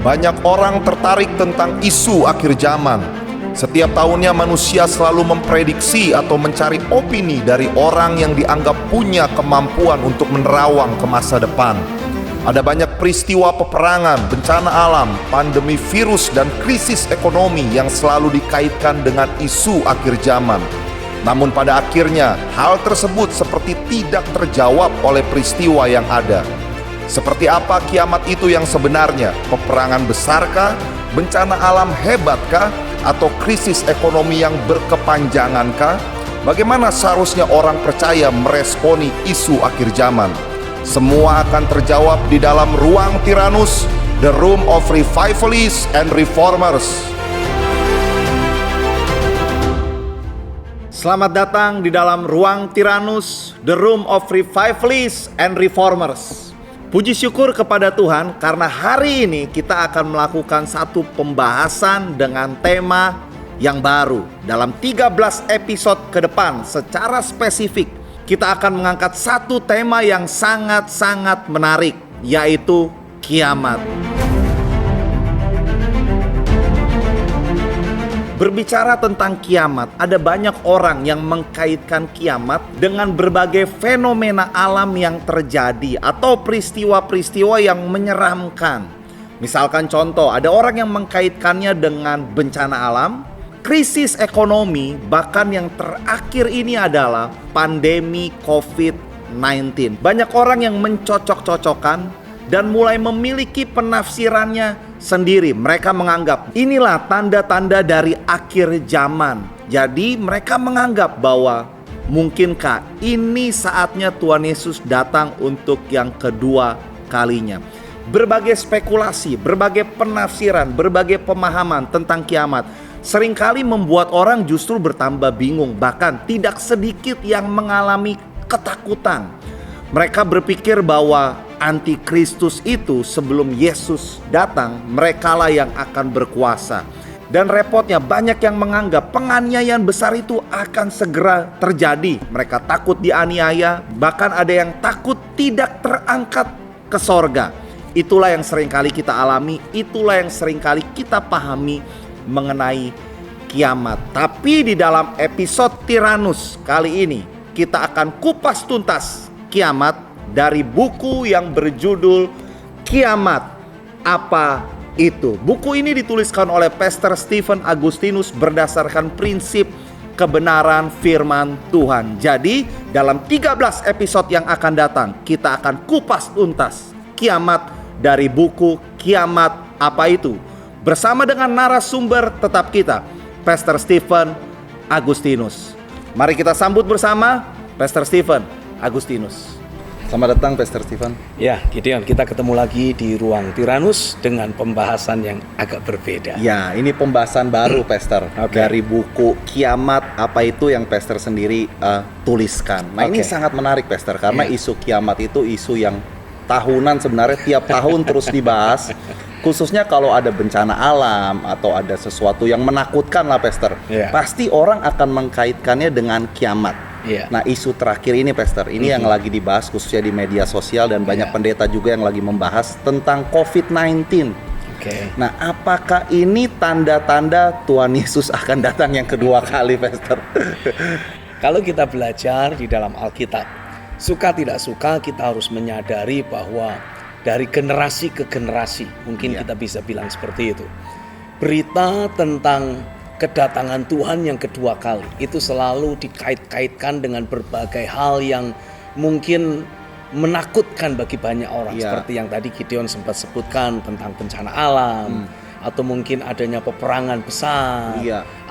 Banyak orang tertarik tentang isu akhir zaman. Setiap tahunnya manusia selalu memprediksi atau mencari opini dari orang yang dianggap punya kemampuan untuk menerawang ke masa depan. Ada banyak peristiwa peperangan, bencana alam, pandemi virus, dan krisis ekonomi yang selalu dikaitkan dengan isu akhir zaman. Namun pada akhirnya, hal tersebut seperti tidak terjawab oleh peristiwa yang ada. Seperti apa kiamat itu yang sebenarnya? Peperangan besarkah? Bencana alam hebatkah? Atau krisis ekonomi yang berkepanjangankah? Bagaimana seharusnya orang percaya meresponi isu akhir zaman? Semua akan terjawab di dalam Ruang Tyrannus, The Room of Revivalists and Reformers. Selamat datang di dalam Ruang Tyrannus, The Room of Revivalists and Reformers. Puji syukur kepada Tuhan karena hari ini kita akan melakukan satu pembahasan dengan tema yang baru. Dalam 13 episode ke depan secara spesifik kita akan mengangkat satu tema yang sangat-sangat menarik, yaitu kiamat. Berbicara tentang kiamat, ada banyak orang yang mengkaitkan kiamat dengan berbagai fenomena alam yang terjadi atau peristiwa-peristiwa yang menyeramkan. Misalkan contoh, ada orang yang mengkaitkannya dengan bencana alam, krisis ekonomi, bahkan yang terakhir ini adalah pandemi COVID-19. Banyak orang yang mencocok-cocokkan dan mulai memiliki penafsirannya sendiri. Mereka menganggap inilah tanda-tanda dari akhir zaman. Jadi mereka menganggap bahwa mungkinkah ini saatnya Tuhan Yesus datang untuk yang kedua kalinya. Berbagai spekulasi, berbagai penafsiran, berbagai pemahaman tentang kiamat seringkali membuat orang justru bertambah bingung. Bahkan tidak sedikit yang mengalami ketakutan. Mereka berpikir bahwa Antikristus itu sebelum Yesus datang, merekalah yang akan berkuasa. Dan repotnya banyak yang menganggap penganiayaan besar itu akan segera terjadi. Mereka takut dianiaya, bahkan ada yang takut tidak terangkat ke sorga. Itulah yang seringkali kita alami, itulah yang seringkali kita pahami mengenai kiamat. Tapi di dalam episode Tyrannus kali ini kita akan kupas tuntas kiamat dari buku yang berjudul Kiamat Apa Itu. Buku ini dituliskan oleh Pastor Stephen Agustinus berdasarkan prinsip kebenaran firman Tuhan. Jadi dalam 13 episode yang akan datang kita akan kupas tuntas kiamat dari buku Kiamat Apa Itu bersama dengan narasumber tetap kita, Pastor Stephen Agustinus. Mari kita sambut bersama Pastor Stephen Agustinus. Selamat datang Pastor Stephen. Ya, Gideon, kita ketemu lagi di Ruang Tyrannus dengan pembahasan yang agak berbeda. Ya, ini pembahasan baru Pastor. Dari buku Kiamat Apa Itu yang Pastor sendiri tuliskan. Nah, ini sangat menarik Pastor karena isu kiamat itu isu yang tahunan, sebenarnya tiap tahun terus dibahas. Khususnya kalau ada bencana alam atau ada sesuatu yang menakutkan lah Pastor. Pasti orang akan mengkaitkannya dengan kiamat. Nah, isu terakhir ini Pastor, ini yang lagi dibahas khususnya di media sosial dan banyak pendeta juga yang lagi membahas tentang COVID-19. Nah, apakah ini tanda-tanda Tuhan Yesus akan datang yang kedua kali Pastor? Kalau kita belajar di dalam Alkitab, suka tidak suka kita harus menyadari bahwa dari generasi ke generasi, mungkin kita bisa bilang seperti itu, berita tentang kedatangan Tuhan yang kedua kali itu selalu dikait-kaitkan dengan berbagai hal yang mungkin menakutkan bagi banyak orang. Seperti yang tadi Gideon sempat sebutkan tentang bencana alam, atau mungkin adanya peperangan besar,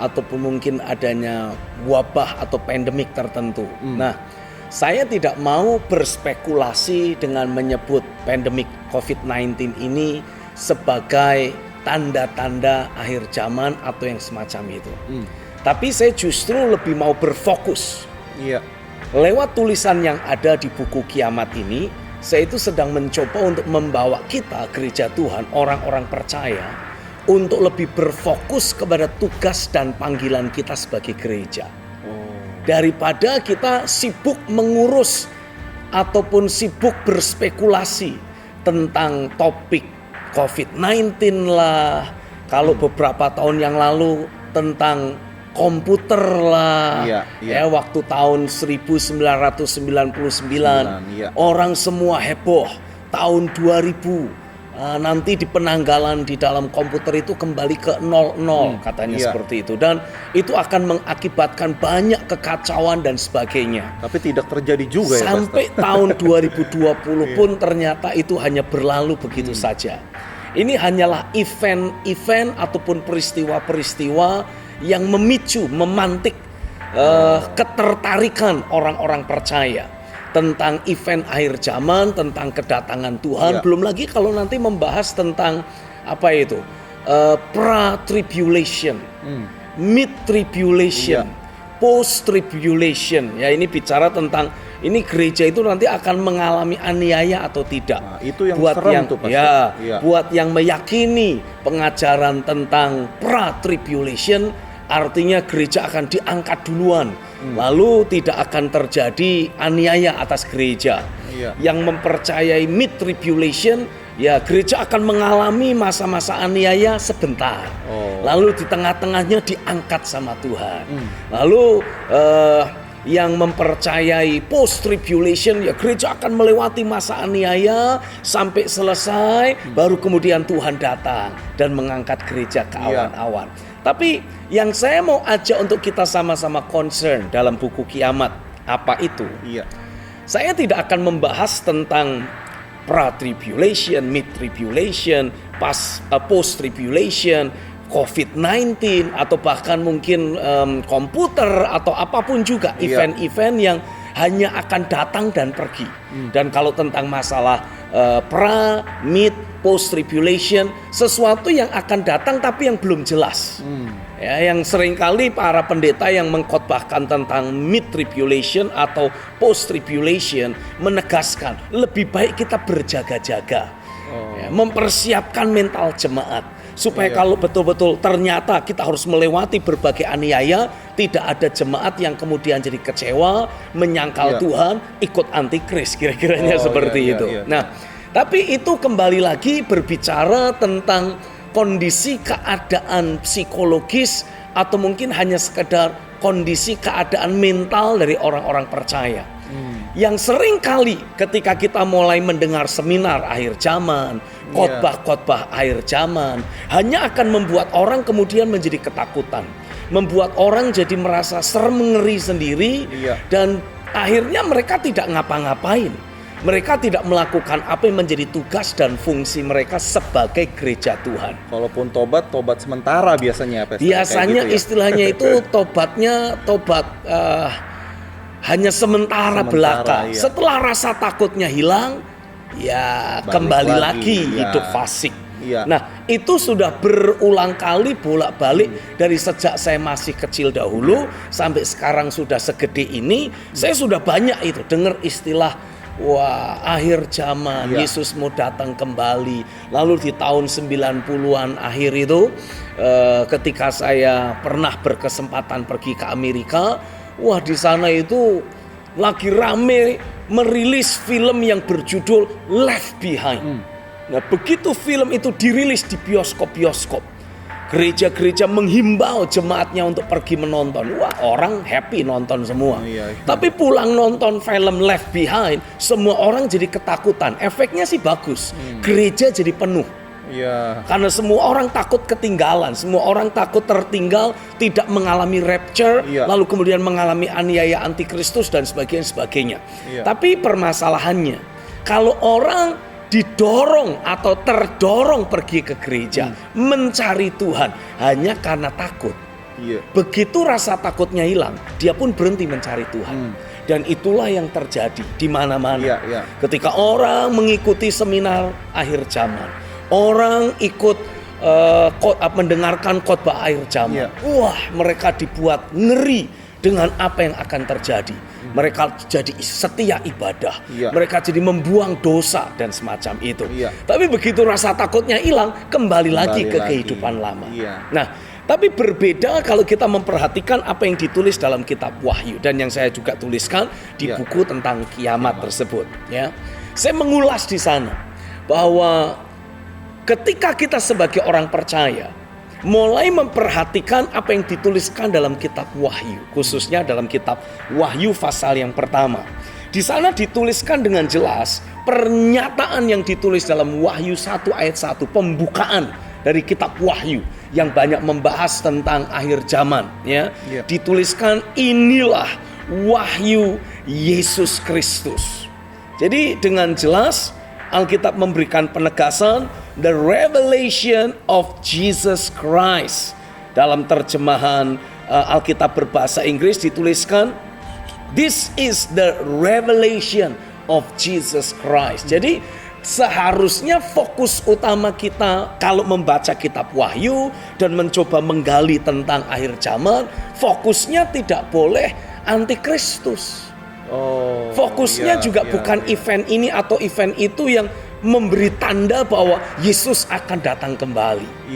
ataupun mungkin adanya wabah atau pandemik tertentu. Nah, saya tidak mau berspekulasi dengan menyebut pandemik COVID-19 ini sebagai tanda-tanda akhir zaman atau yang semacam itu. Tapi saya justru lebih mau berfokus. Lewat tulisan yang ada di buku Kiamat ini, saya itu sedang mencoba untuk membawa kita, gereja Tuhan, orang-orang percaya, untuk lebih berfokus kepada tugas dan panggilan kita sebagai gereja. Daripada kita sibuk mengurus ataupun sibuk berspekulasi tentang topik COVID-19 lah, kalau beberapa tahun yang lalu tentang komputer lah, waktu tahun 1999 orang semua heboh. Tahun 2000 nanti di penanggalan di dalam komputer itu kembali ke 00 katanya seperti itu, dan itu akan mengakibatkan banyak kekacauan dan sebagainya. Tapi tidak terjadi juga sampai tahun 2020 pun ternyata itu hanya berlalu begitu saja. Ini hanyalah event-event ataupun peristiwa-peristiwa yang memicu, memantik ketertarikan orang-orang percaya tentang event akhir zaman, tentang kedatangan Tuhan. Belum lagi kalau nanti membahas tentang apa itu, pra-tribulation, mid-tribulation, post-tribulation. Ya, ini bicara tentang ini gereja itu nanti akan mengalami aniaya atau tidak. Nah, itu yang buat serem yang tuh, Pastor. Buat yang meyakini pengajaran tentang pra-tribulation, artinya gereja akan diangkat duluan, lalu tidak akan terjadi aniaya atas gereja. Yang mempercayai mid-tribulation, ya gereja akan mengalami masa-masa aniaya sebentar, lalu di tengah-tengahnya diangkat sama Tuhan. Lalu yang mempercayai post-tribulation, ya gereja akan melewati masa aniaya sampai selesai, baru kemudian Tuhan datang dan mengangkat gereja ke awan-awan. Tapi yang saya mau ajak untuk kita sama-sama concern dalam buku Kiamat, apa itu? Saya tidak akan membahas tentang pra-tribulation, mid-tribulation, post-tribulation, COVID-19, atau bahkan mungkin komputer atau apapun juga, event-event yang hanya akan datang dan pergi. Dan kalau tentang masalah pra, mid, post-tribulation, sesuatu yang akan datang tapi yang belum jelas. Ya, yang seringkali para pendeta yang mengkhotbahkan tentang mid-tribulation atau post-tribulation menegaskan lebih baik kita berjaga-jaga, mempersiapkan mental jemaat. Supaya kalau betul-betul ternyata kita harus melewati berbagai aniaya, tidak ada jemaat yang kemudian jadi kecewa, menyangkal Tuhan, ikut antikris, kira-kiranya seperti itu. Nah, tapi itu kembali lagi berbicara tentang kondisi keadaan psikologis atau mungkin hanya sekedar kondisi keadaan mental dari orang-orang percaya. Yang sering kali ketika kita mulai mendengar seminar akhir zaman, khotbah-khotbah akhir zaman, hanya akan membuat orang kemudian menjadi ketakutan, membuat orang jadi merasa serem, ngeri sendiri, dan akhirnya mereka tidak ngapa-ngapain. Mereka tidak melakukan apa yang menjadi tugas dan fungsi mereka sebagai gereja Tuhan. Kalaupun tobat sementara biasanya. Biasanya gitu, istilahnya itu tobatnya hanya sementara belaka. Setelah rasa takutnya hilang, ya kembali lagi hidup fasik. Nah, itu sudah berulang kali bolak-balik dari sejak saya masih kecil dahulu sampai sekarang sudah segede ini. Saya sudah banyak itu dengar istilah, wah, akhir zaman, Yesus mau datang kembali. Lalu di tahun 90-an akhir itu, ketika saya pernah berkesempatan pergi ke Amerika, wah, di sana itu lagi rame merilis film yang berjudul Left Behind. Nah, begitu film itu dirilis di bioskop-bioskop, gereja-gereja menghimbau jemaatnya untuk pergi menonton. Wah, orang happy nonton semua. Tapi pulang nonton film Left Behind, semua orang jadi ketakutan. Efeknya sih bagus, gereja jadi penuh. Karena semua orang takut ketinggalan, semua orang takut tertinggal, tidak mengalami rapture, lalu kemudian mengalami aniaya antikristus dan sebagainya. Tapi permasalahannya, kalau orang didorong atau terdorong pergi ke gereja, mencari Tuhan hanya karena takut, begitu rasa takutnya hilang, dia pun berhenti mencari Tuhan. Dan itulah yang terjadi di mana-mana. Ketika orang mengikuti seminar akhir zaman, orang ikut mendengarkan khotbah akhir zaman, wah, mereka dibuat ngeri dengan apa yang akan terjadi. Mereka jadi setia ibadah, mereka jadi membuang dosa dan semacam itu. Tapi begitu rasa takutnya hilang, kembali lagi ke kehidupan lama. Nah, tapi berbeda kalau kita memperhatikan apa yang ditulis dalam kitab Wahyu dan yang saya juga tuliskan di buku tentang kiamat tersebut. Ya, saya mengulas di sana bahwa ketika kita sebagai orang percaya mulai memperhatikan apa yang dituliskan dalam kitab Wahyu, khususnya dalam kitab Wahyu pasal yang pertama. Di sana dituliskan dengan jelas pernyataan yang ditulis dalam Wahyu 1 ayat 1, pembukaan dari kitab Wahyu yang banyak membahas tentang akhir zaman, ya. Dituliskan inilah wahyu Yesus Kristus. Jadi dengan jelas Alkitab memberikan penegasan the revelation of Jesus Christ. Dalam terjemahan Alkitab berbahasa Inggris dituliskan this is the revelation of Jesus Christ. Jadi seharusnya fokus utama kita kalau membaca kitab Wahyu dan mencoba menggali tentang akhir zaman, fokusnya tidak boleh antikristus. Fokusnya juga bukan event ini atau event itu yang memberi tanda bahwa Yesus akan datang kembali.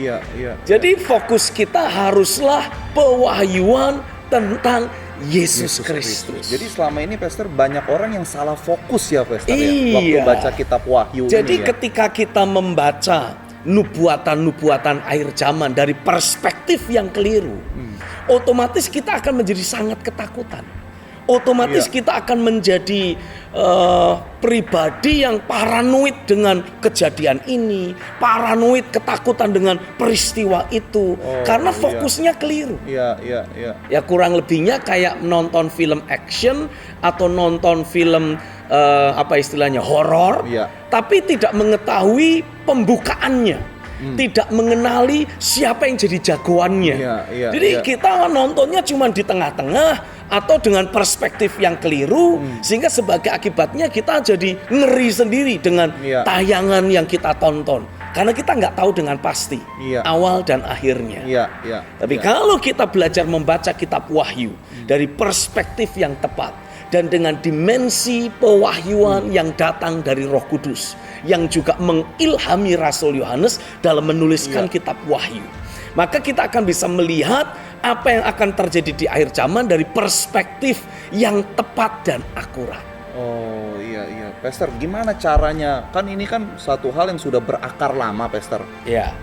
Jadi fokus kita haruslah pewahyuan tentang Yesus Kristus. Jadi selama ini Pastor banyak orang yang salah fokus ya Pastor ya, waktu baca kitab Wahyu. Jadi ketika kita membaca nubuatan-nubuatan akhir zaman dari perspektif yang keliru, otomatis kita akan menjadi sangat ketakutan. Otomatis kita akan menjadi pribadi yang paranoid dengan kejadian ini, paranoid ketakutan dengan peristiwa itu, karena fokusnya keliru. Ya kurang lebihnya kayak nonton film action atau nonton film apa istilahnya horor, tapi tidak mengetahui pembukaannya. Tidak mengenali siapa yang jadi jagoannya. Jadi kita nontonnya cuma di tengah-tengah atau dengan perspektif yang keliru, sehingga sebagai akibatnya kita jadi ngeri sendiri dengan tayangan yang kita tonton, karena kita nggak tahu dengan pasti awal dan akhirnya. Tapi kalau kita belajar membaca kitab Wahyu dari perspektif yang tepat dan dengan dimensi pewahyuan yang datang dari Roh Kudus yang juga mengilhami Rasul Yohanes dalam menuliskan kitab Wahyu, maka kita akan bisa melihat apa yang akan terjadi di akhir zaman dari perspektif yang tepat dan akurat. Pastor, gimana caranya? Kan ini kan satu hal yang sudah berakar lama, Pastor.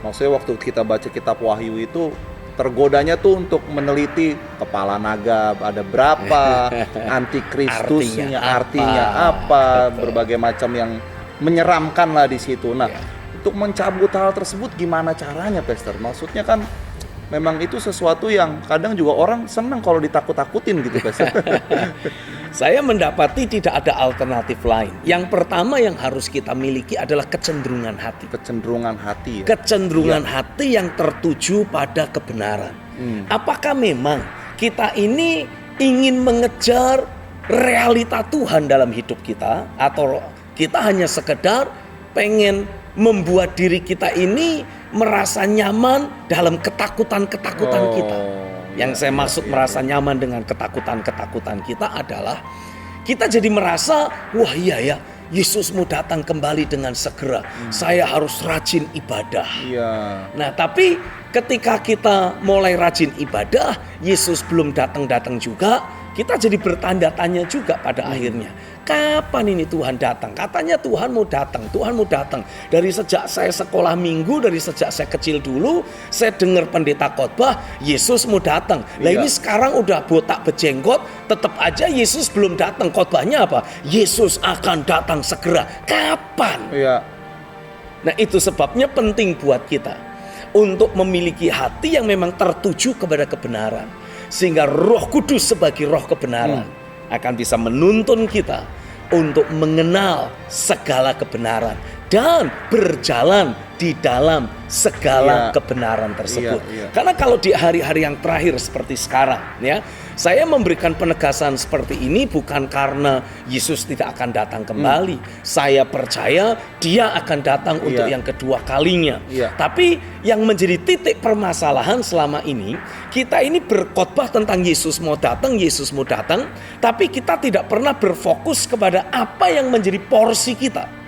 Maksudnya waktu kita baca kitab Wahyu itu tergodanya tuh untuk meneliti kepala naga ada berapa, antikristusnya artinya apa, berbagai macam yang menyeramkan lah di situ. Nah, untuk mencabut hal tersebut gimana caranya, Pastor? Maksudnya kan memang itu sesuatu yang kadang juga orang senang kalau ditakut-takutin gitu, Pastor. Saya mendapati tidak ada alternatif lain. Yang pertama yang harus kita miliki adalah kecenderungan hati. Kecenderungan hati. Kecenderungan hati yang tertuju pada kebenaran. Apakah memang kita ini ingin mengejar realita Tuhan dalam hidup kita, atau kita hanya sekedar pengen membuat diri kita ini merasa nyaman dalam ketakutan-ketakutan kita? Yang saya maksud merasa nyaman dengan ketakutan-ketakutan kita adalah kita jadi merasa, wah iya ya, Yesus mau datang kembali dengan segera. Saya harus rajin ibadah. Nah, tapi ketika kita mulai rajin ibadah, Yesus belum datang-datang juga, kita jadi bertanda tanya juga pada akhirnya. Kapan ini Tuhan datang? Katanya Tuhan mau datang, Tuhan mau datang. Dari sejak saya sekolah minggu, dari sejak saya kecil dulu, saya dengar pendeta khotbah, Yesus mau datang. Lah ini sekarang udah botak berjenggot, tetap aja Yesus belum datang. Khotbahnya apa? Yesus akan datang segera. Kapan? Nah, itu sebabnya penting buat kita untuk memiliki hati yang memang tertuju kepada kebenaran. Sehingga Roh Kudus sebagai roh kebenaran akan bisa menuntun kita untuk mengenal segala kebenaran dan berjalan di dalam segala kebenaran tersebut. Karena kalau di hari-hari yang terakhir seperti sekarang, ya, saya memberikan penegasan seperti ini bukan karena Yesus tidak akan datang kembali. Saya percaya Dia akan datang untuk yang kedua kalinya. Tapi yang menjadi titik permasalahan selama ini, kita ini berkhotbah tentang Yesus mau datang, Yesus mau datang, tapi kita tidak pernah berfokus kepada apa yang menjadi porsi kita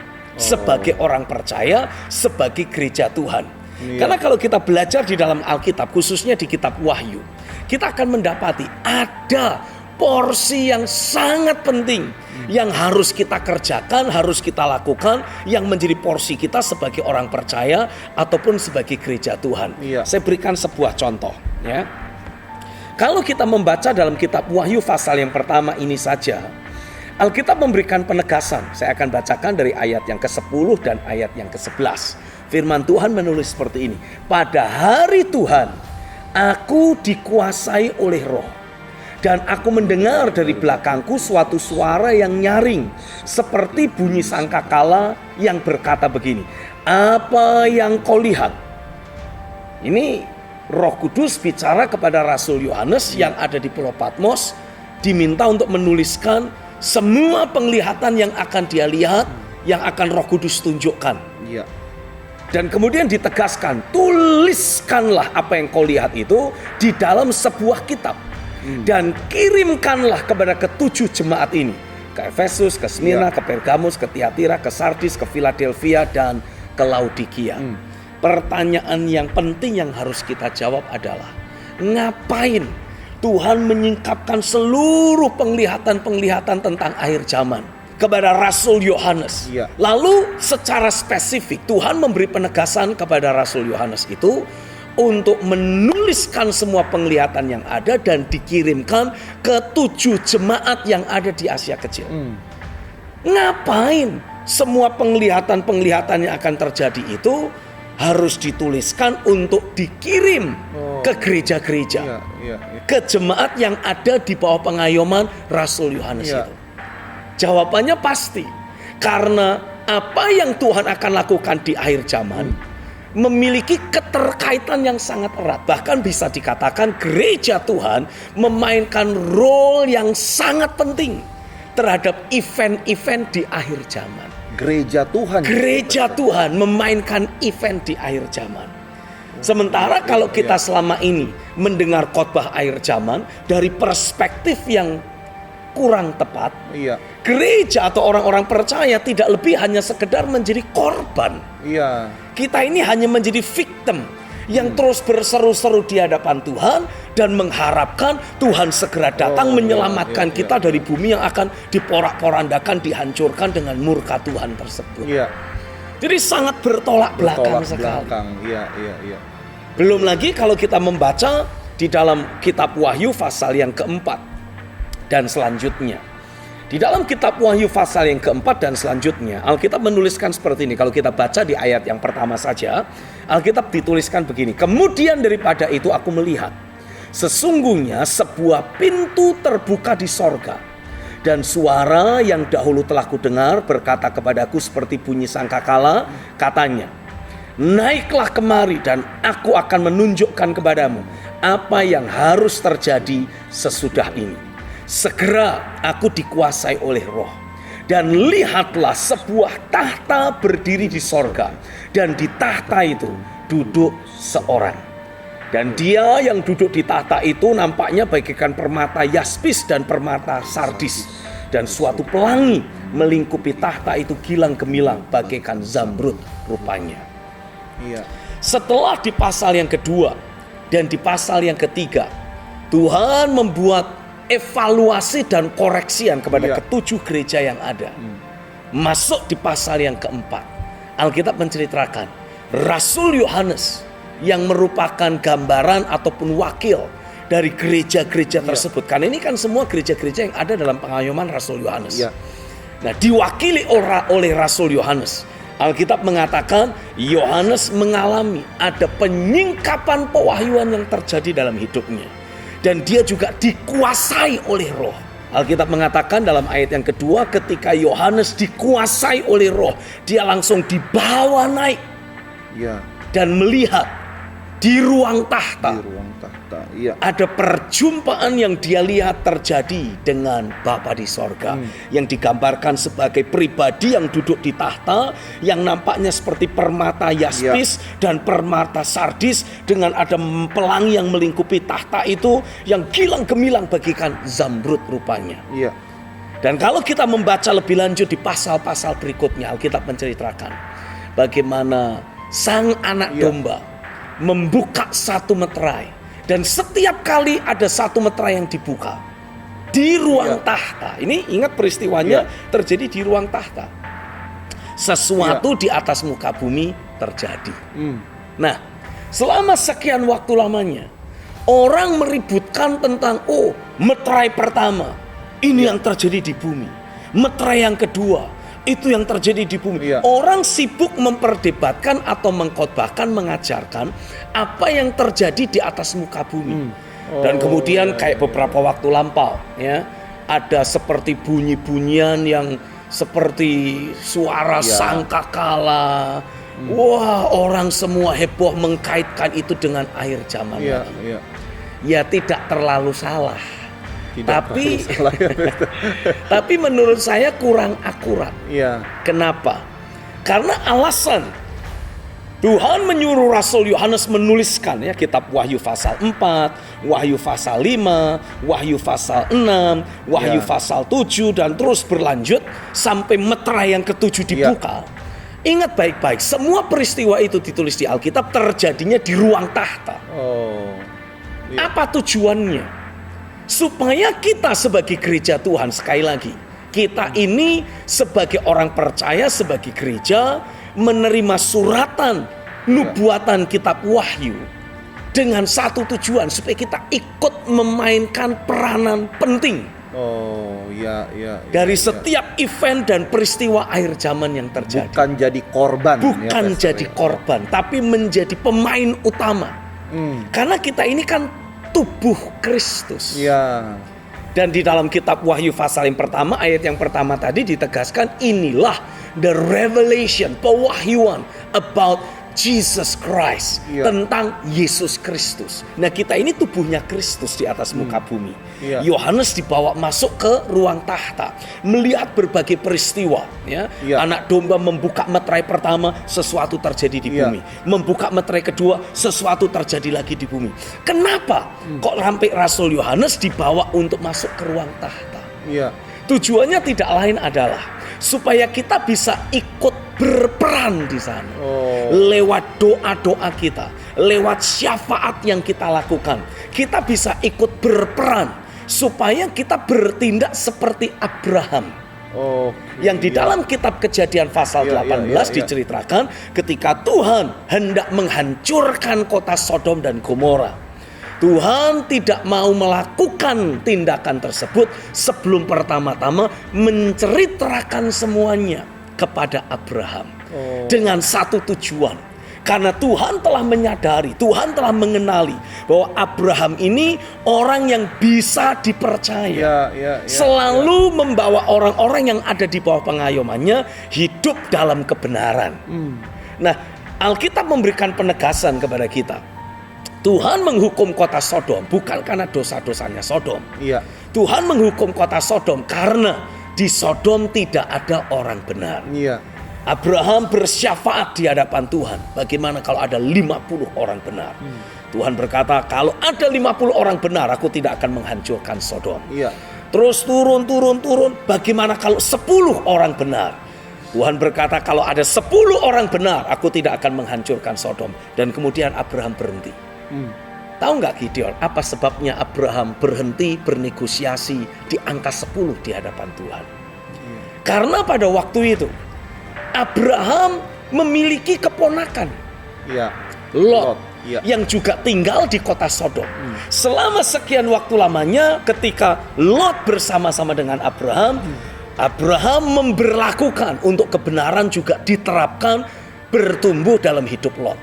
sebagai orang percaya, sebagai gereja Tuhan. Karena kalau kita belajar di dalam Alkitab, khususnya di kitab Wahyu, kita akan mendapati ada porsi yang sangat penting yang harus kita kerjakan, harus kita lakukan, yang menjadi porsi kita sebagai orang percaya ataupun sebagai gereja Tuhan. Iya. Saya berikan sebuah contoh, ya. Kalau kita membaca dalam kitab Wahyu pasal yang pertama ini saja, Alkitab memberikan penegasan. Saya akan bacakan dari ayat yang ke-10 dan ayat yang ke-11. Firman Tuhan menulis seperti ini. Pada hari Tuhan, aku dikuasai oleh Roh. Dan aku mendengar dari belakangku suatu suara yang nyaring, seperti bunyi sangkakala yang berkata begini. Apa yang kau lihat? Ini Roh Kudus bicara kepada Rasul Yohanes yang ada di Pulau Patmos, diminta untuk menuliskan semua penglihatan yang akan dia lihat, yang akan Roh Kudus tunjukkan. Iya. Dan kemudian ditegaskan, tuliskanlah apa yang kau lihat itu di dalam sebuah kitab. Dan kirimkanlah kepada ketujuh jemaat ini. Ke Efesus, ke Smyrna, ke Pergamus, ke Tiatira, ke Sardis, ke Philadelphia, dan ke Laodikia. Pertanyaan yang penting yang harus kita jawab adalah, ngapain Tuhan menyingkapkan seluruh penglihatan-penglihatan tentang akhir zaman kepada Rasul Yohanes? Iya. Lalu secara spesifik Tuhan memberi penegasan kepada Rasul Yohanes itu untuk menuliskan semua penglihatan yang ada dan dikirimkan ke 7 jemaat yang ada di Asia Kecil. Ngapain semua penglihatan-penglihatan yang akan terjadi itu harus dituliskan untuk dikirim ke gereja-gereja, ke jemaat yang ada di bawah pengayoman Rasul Yohanes itu? Jawabannya pasti, karena apa yang Tuhan akan lakukan di akhir zaman memiliki keterkaitan yang sangat erat. Bahkan bisa dikatakan gereja Tuhan memainkan role yang sangat penting terhadap event-event di akhir zaman. Gereja Tuhan. Gereja Tuhan memainkan event di akhir zaman. Sementara kalau kita selama ini mendengar khotbah akhir zaman dari perspektif yang kurang tepat, gereja atau orang-orang percaya tidak lebih hanya sekedar menjadi korban. Kita ini hanya menjadi victim yang terus berseru-seru di hadapan Tuhan dan mengharapkan Tuhan segera datang menyelamatkan kita dari bumi yang akan diporak-porandakan, dihancurkan dengan murka Tuhan tersebut. Jadi sangat bertolak belakang sekali. Belum lagi kalau kita membaca di dalam kitab Wahyu pasal yang keempat dan selanjutnya. Di dalam kitab Wahyu pasal yang keempat dan selanjutnya, Alkitab menuliskan seperti ini. Kalau kita baca di ayat yang pertama saja, Alkitab dituliskan begini. Kemudian daripada itu aku melihat, sesungguhnya sebuah pintu terbuka di sorga. Dan suara yang dahulu telah kudengar berkata kepadaku seperti bunyi sangkakala, katanya, naiklah kemari dan aku akan menunjukkan kepadamu apa yang harus terjadi sesudah ini. Segera aku dikuasai oleh Roh. Dan lihatlah sebuah tahta berdiri di sorga. Dan di tahta itu duduk seorang. Dan dia yang duduk di tahta itu nampaknya bagaikan permata yaspis dan permata sardis. Dan suatu pelangi melingkupi tahta itu gilang gemilang bagaikan zamrud rupanya. Setelah di pasal yang kedua dan di pasal yang ketiga, Tuhan membuat evaluasi dan koreksian kepada ketujuh gereja yang ada. Masuk di pasal yang keempat, Alkitab menceritakan Rasul Yohanes yang merupakan gambaran ataupun wakil dari gereja-gereja tersebut. Karena ini kan semua gereja-gereja yang ada dalam pengayoman Rasul Yohanes. Nah, diwakili oleh Rasul Yohanes. Alkitab mengatakan Yohanes mengalami ada penyingkapan pewahyuan yang terjadi dalam hidupnya. Dan dia juga dikuasai oleh Roh. Alkitab mengatakan dalam ayat yang kedua, ketika Yohanes dikuasai oleh Roh, dia langsung dibawa naik dan melihat di ruang tahta. Ada perjumpaan yang dia lihat terjadi dengan Bapa di sorga, yang digambarkan sebagai pribadi yang duduk di tahta, yang nampaknya seperti permata yaspis dan permata sardis, dengan ada pelangi yang melingkupi tahta itu yang gilang gemilang bagikan zamrud rupanya. Dan kalau kita membaca lebih lanjut di pasal-pasal berikutnya, Alkitab menceritakan bagaimana sang anak domba membuka satu meterai. Dan setiap kali ada satu meterai yang dibuka, di ruang tahta. Ini ingat peristiwanya terjadi di ruang tahta. Sesuatu di atas muka bumi terjadi. Nah, selama sekian waktu lamanya orang meributkan tentang meterai pertama ini yang terjadi di bumi. Meterai yang kedua itu yang terjadi di bumi. Orang sibuk memperdebatkan atau mengkhotbahkan, mengajarkan apa yang terjadi di atas muka bumi. Dan kemudian kayak beberapa waktu lampau ya, ada seperti bunyi-bunyian yang seperti suara sangkakala. Wah, orang semua heboh mengkaitkan itu dengan akhir zaman. Ya tidak terlalu salah. Tapi menurut saya kurang akurat. Kenapa? Karena alasan Tuhan menyuruh Rasul Yohanes menuliskan ya kitab Wahyu pasal 4, Wahyu pasal 5, Wahyu pasal 6, Wahyu pasal 7 dan terus berlanjut sampai meterai yang ketujuh dibuka. Ingat baik-baik, semua peristiwa itu ditulis di Alkitab terjadinya di ruang tahta. Apa tujuannya? Supaya kita sebagai gereja Tuhan, sekali lagi, kita ini sebagai orang percaya, sebagai gereja menerima suratan nubuatan kitab Wahyu dengan satu tujuan, supaya kita ikut memainkan peranan penting dari setiap event dan peristiwa akhir zaman yang terjadi. Bukan jadi korban. Bukan jadi korban, tapi menjadi pemain utama. Karena kita ini kan tubuh Kristus. Dan di dalam kitab Wahyu pasal yang pertama, ayat yang pertama tadi ditegaskan, inilah the revelation, pewahyuan about Jesus Christ, tentang Yesus Kristus. Nah, kita ini tubuhnya Kristus di atas muka bumi. Yohanes dibawa masuk ke ruang tahta, melihat berbagai peristiwa. Anak domba membuka meterai pertama, sesuatu terjadi di bumi. Membuka meterai kedua, sesuatu terjadi lagi di bumi. Kenapa kok sampai Rasul Yohanes dibawa untuk masuk ke ruang tahta? Tujuannya tidak lain adalah supaya kita bisa ikut berperan di sana. Lewat doa-doa kita, lewat syafaat yang kita lakukan, kita bisa ikut berperan supaya kita bertindak seperti Abraham. Yang di dalam kitab Kejadian pasal 18 diceritakan ketika Tuhan hendak menghancurkan kota Sodom dan Gomora. Tuhan tidak mau melakukan tindakan tersebut sebelum pertama-tama menceritakan semuanya kepada Abraham. Dengan satu tujuan. Karena Tuhan telah menyadari, Tuhan telah mengenali bahwa Abraham ini orang yang bisa dipercaya. Selalu membawa orang-orang yang ada di bawah pengayomannya hidup dalam kebenaran. Nah, Alkitab memberikan penegasan kepada kita. Tuhan menghukum kota Sodom bukan karena dosa-dosanya Sodom. Tuhan menghukum kota Sodom karena di Sodom tidak ada orang benar. Abraham bersyafaat di hadapan Tuhan. Bagaimana kalau ada 50 orang benar? Tuhan berkata, kalau ada 50 orang benar, aku tidak akan menghancurkan Sodom. Terus turun. Bagaimana kalau 10 orang benar? Tuhan berkata, kalau ada 10 orang benar, aku tidak akan menghancurkan Sodom. Dan kemudian Abraham berhenti. Tahu nggak Gideon, apa sebabnya Abraham berhenti bernegosiasi di angka 10 di hadapan Tuhan? Karena pada waktu itu Abraham memiliki keponakan, Lot, yang juga tinggal di kota Sodom. Selama sekian waktu lamanya ketika Lot bersama-sama dengan Abraham, Abraham memberlakukan untuk kebenaran juga diterapkan bertumbuh dalam hidup Lot.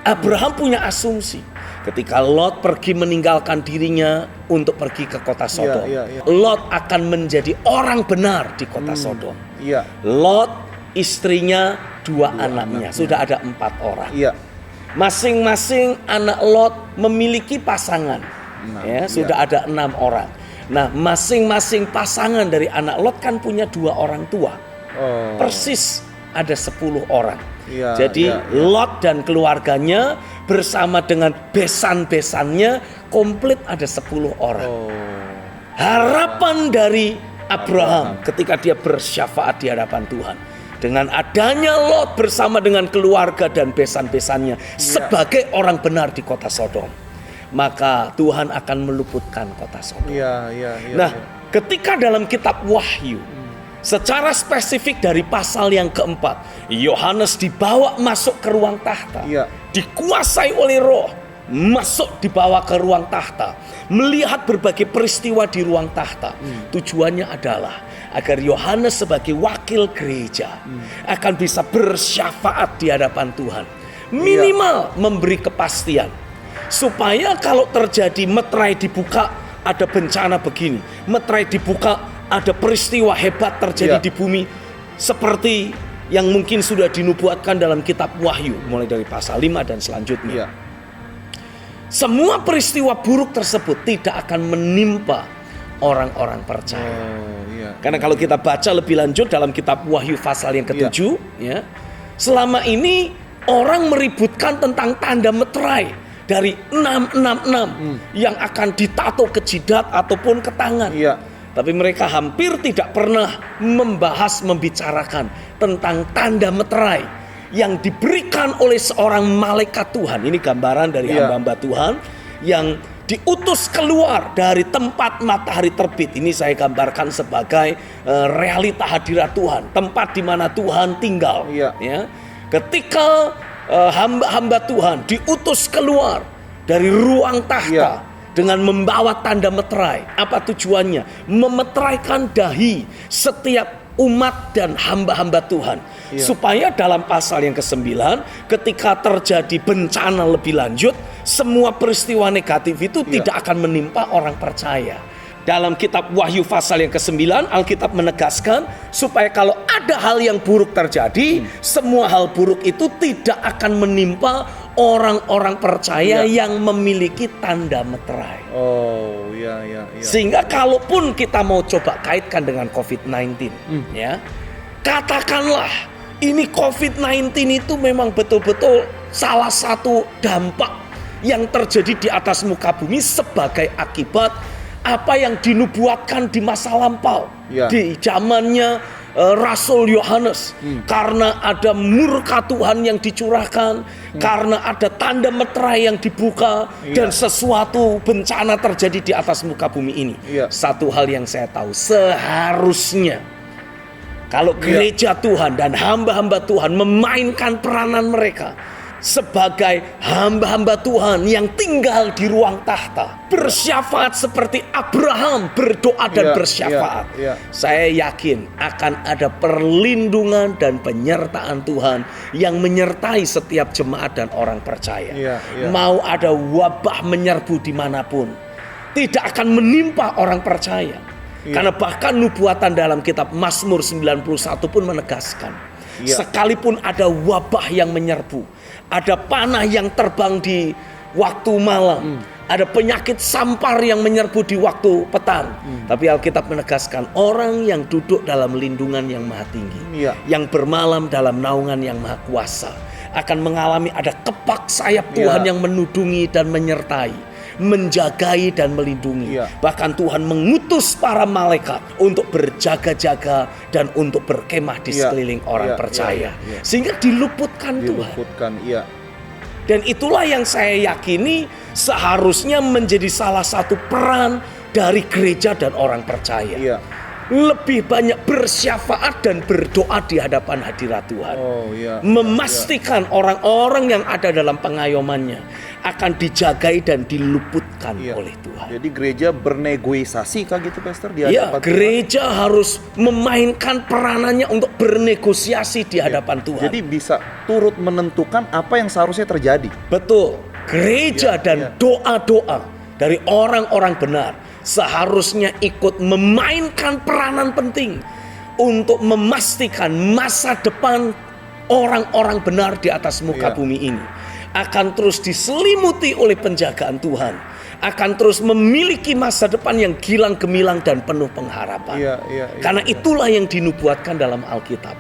Abraham punya asumsi ketika Lot pergi meninggalkan dirinya untuk pergi ke kota Sodom, Lot akan menjadi orang benar di kota Sodom. Lot, istrinya, dua anaknya, sudah ada 4 orang. Masing-masing anak Lot memiliki pasangan. Sudah ada 6 orang. Nah, masing-masing pasangan dari anak Lot kan punya 2 orang tua. Persis ada 10 orang. Jadi Lot dan keluarganya bersama dengan besan-besannya komplit ada 10 orang. Harapan dari Abraham ketika dia bersyafaat di hadapan Tuhan, dengan adanya Lot bersama dengan keluarga dan besan-besannya sebagai orang benar di kota Sodom, maka Tuhan akan meluputkan kota Sodom. Nah, Ketika dalam kitab Wahyu, secara spesifik dari pasal yang keempat, Yohanes dibawa masuk ke ruang tahta, dikuasai oleh Roh, masuk dibawa ke ruang tahta, melihat berbagai peristiwa di ruang tahta. Tujuannya adalah agar Yohanes sebagai wakil gereja akan bisa bersyafaat di hadapan Tuhan, minimal memberi kepastian, supaya kalau terjadi meterai dibuka, ada bencana begini, meterai dibuka, ada peristiwa hebat terjadi di bumi, seperti yang mungkin sudah dinubuatkan dalam kitab Wahyu mulai dari pasal 5 dan selanjutnya. Semua peristiwa buruk tersebut tidak akan menimpa orang-orang percaya. Karena kalau kita baca lebih lanjut dalam kitab Wahyu pasal yang ke-7, ya, selama ini orang meributkan tentang tanda meterai dari 666 yang akan ditato ke jidat ataupun ke tangan. Tapi mereka hampir tidak pernah membicarakan tentang tanda meterai yang diberikan oleh seorang malaikat Tuhan. Ini gambaran dari hamba-hamba Tuhan yang diutus keluar dari tempat matahari terbit. Ini saya gambarkan sebagai realita hadirat Tuhan, tempat di mana Tuhan tinggal. Ya. Ketika hamba-hamba Tuhan diutus keluar dari ruang tahta dengan membawa tanda meterai. Apa tujuannya? Memeteraikan dahi setiap umat dan hamba-hamba Tuhan. Supaya dalam pasal yang ke-9, ketika terjadi bencana lebih lanjut, semua peristiwa negatif itu tidak akan menimpa orang percaya. Dalam kitab Wahyu pasal yang ke-9, Alkitab menegaskan supaya kalau ada hal yang buruk terjadi, semua hal buruk itu tidak akan menimpa orang-orang percaya yang memiliki tanda meterai. Sehingga kalaupun kita mau coba kaitkan dengan COVID-19, ya, katakanlah ini COVID-19 itu memang betul-betul salah satu dampak yang terjadi di atas muka bumi sebagai akibat apa yang dinubuatkan di masa lampau, di zamannya Rasul Yohanes. Karena ada murka Tuhan yang dicurahkan, karena ada tanda meterai yang dibuka, dan sesuatu bencana terjadi di atas muka bumi ini. Satu hal yang saya tahu, seharusnya kalau gereja Tuhan dan hamba-hamba Tuhan memainkan peranan mereka sebagai hamba-hamba Tuhan yang tinggal di ruang tahta, bersyafaat seperti Abraham berdoa dan bersyafaat, saya yakin akan ada perlindungan dan penyertaan Tuhan yang menyertai setiap jemaat dan orang percaya. Mau ada wabah menyerbu dimanapun, tidak akan menimpa orang percaya. Karena bahkan nubuatan dalam kitab Mazmur 91 pun menegaskan, sekalipun ada wabah yang menyerbu, ada panah yang terbang di waktu malam, ada penyakit sampar yang menyerbu di waktu petang, tapi Alkitab menegaskan orang yang duduk dalam lindungan yang maha tinggi, yang bermalam dalam naungan yang maha kuasa, akan mengalami ada kepak sayap Tuhan yang menudungi dan menyertai, menjagai dan melindungi. Bahkan Tuhan mengutus para malaikat untuk berjaga-jaga dan untuk berkemah di sekeliling orang percaya, sehingga diluputkan Tuhan. Dan itulah yang saya yakini seharusnya menjadi salah satu peran dari gereja dan orang percaya. Lebih banyak bersyafaat dan berdoa di hadapan hadirat Tuhan. Memastikan orang-orang yang ada dalam pengayomannya akan dijagai dan diluputkan oleh Tuhan. Jadi gereja bernegosiasi kah gitu, Pastor? Di hadapan gereja harus memainkan peranannya untuk bernegosiasi di hadapan Tuhan. Jadi bisa turut menentukan apa yang seharusnya terjadi. Betul. Gereja dan doa-doa dari orang-orang benar seharusnya ikut memainkan peranan penting untuk memastikan masa depan orang-orang benar di atas muka bumi ini akan terus diselimuti oleh penjagaan Tuhan, akan terus memiliki masa depan yang gilang gemilang dan penuh pengharapan. Karena itulah yang dinubuatkan dalam Alkitab.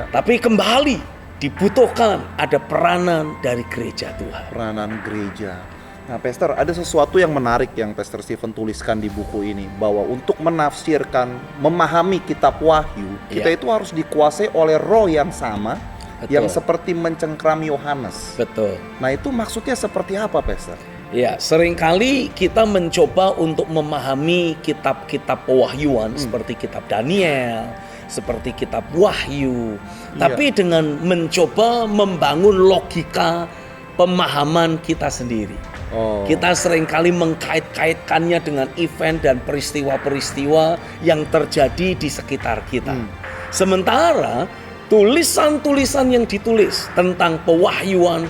Tapi kembali dibutuhkan ada peranan dari gereja Tuhan. Peranan gereja. Nah, Pastor, ada sesuatu yang menarik yang Pastor Stephen tuliskan di buku ini, bahwa untuk menafsirkan, memahami kitab Wahyu, kita itu harus dikuasai oleh roh yang sama. Betul. Yang seperti mencengkrami Yohanes. Betul. Nah, itu maksudnya seperti apa, Pastor? Ya, seringkali kita mencoba untuk memahami kitab-kitab pewahyuan seperti kitab Daniel, seperti kitab Wahyu. Tapi dengan mencoba membangun logika pemahaman kita sendiri. Kita seringkali mengkait-kaitkannya dengan event dan peristiwa-peristiwa yang terjadi di sekitar kita. Sementara tulisan-tulisan yang ditulis tentang pewahyuan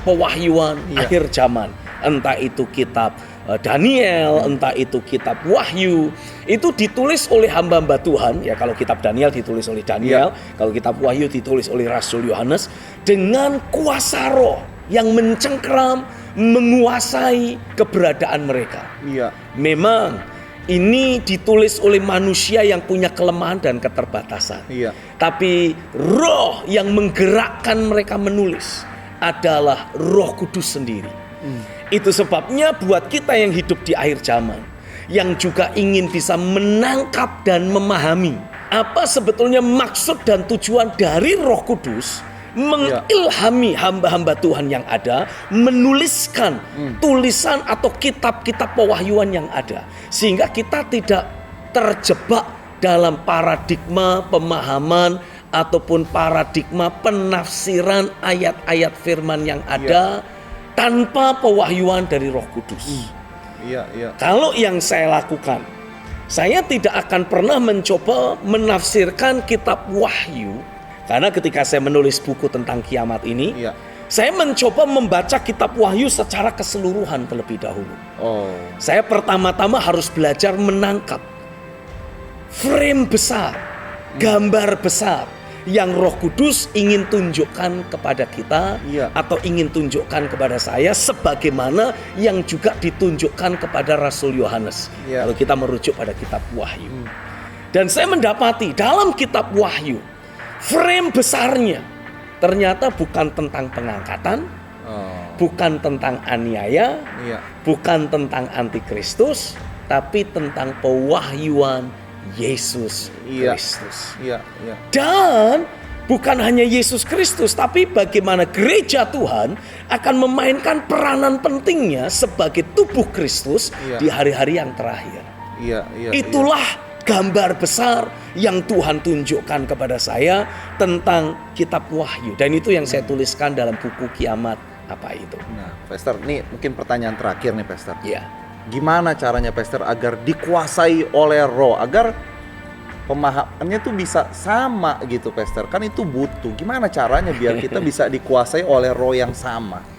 akhir zaman, entah itu kitab Daniel, entah itu kitab Wahyu, itu ditulis oleh hamba-hamba Tuhan. Ya, kalau kitab Daniel ditulis oleh Daniel, kalau kitab Wahyu ditulis oleh Rasul Yohanes dengan kuasa roh yang mencengkeram, menguasai keberadaan mereka. Memang ini ditulis oleh manusia yang punya kelemahan dan keterbatasan. Tapi roh yang menggerakkan mereka menulis adalah Roh Kudus sendiri. Itu sebabnya buat kita yang hidup di akhir zaman, yang juga ingin bisa menangkap dan memahami apa sebetulnya maksud dan tujuan dari Roh Kudus, mengilhami hamba-hamba Tuhan yang ada, menuliskan tulisan atau kitab-kitab pewahyuan yang ada, sehingga kita tidak terjebak dalam paradigma pemahaman ataupun paradigma penafsiran ayat-ayat firman yang ada tanpa pewahyuan dari Roh Kudus. Kalau yang saya lakukan, saya tidak akan pernah mencoba menafsirkan kitab Wahyu. Karena ketika saya menulis buku tentang kiamat ini, saya mencoba membaca kitab Wahyu secara keseluruhan terlebih dahulu. Saya pertama-tama harus belajar menangkap frame besar, gambar besar yang Roh Kudus ingin tunjukkan kepada kita, atau ingin tunjukkan kepada saya, sebagaimana yang juga ditunjukkan kepada Rasul Yohanes. Kalau kita merujuk pada kitab Wahyu. Dan saya mendapati dalam kitab Wahyu, frame besarnya ternyata bukan tentang pengangkatan, bukan tentang aniaya, bukan tentang antikristus, tapi tentang pewahyuan Yesus Kristus. Dan bukan hanya Yesus Kristus, tapi bagaimana gereja Tuhan akan memainkan peranan pentingnya sebagai tubuh Kristus di hari-hari yang terakhir. Itulah gambar besar yang Tuhan tunjukkan kepada saya tentang kitab Wahyu. Dan itu yang saya tuliskan dalam buku Kiamat Apa Itu. Nah, Pastor, ini mungkin pertanyaan terakhir nih, Pastor. Gimana caranya, Pastor, agar dikuasai oleh roh, agar pemahamannya tuh bisa sama gitu, Pastor? Kan itu butuh. Gimana caranya biar kita bisa dikuasai oleh roh yang sama?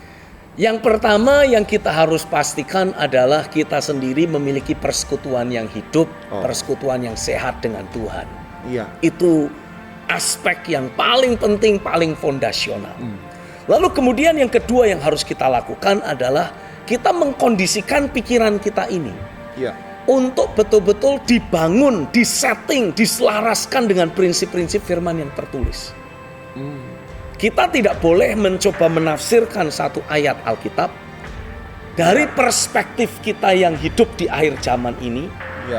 Yang pertama yang kita harus pastikan adalah kita sendiri memiliki persekutuan yang hidup, persekutuan yang sehat dengan Tuhan. Itu aspek yang paling penting, paling fondasional. Lalu kemudian yang kedua yang harus kita lakukan adalah kita mengkondisikan pikiran kita ini untuk betul-betul dibangun, disetting, diselaraskan dengan prinsip-prinsip firman yang tertulis. Kita tidak boleh mencoba menafsirkan satu ayat Alkitab dari perspektif kita yang hidup di akhir zaman ini,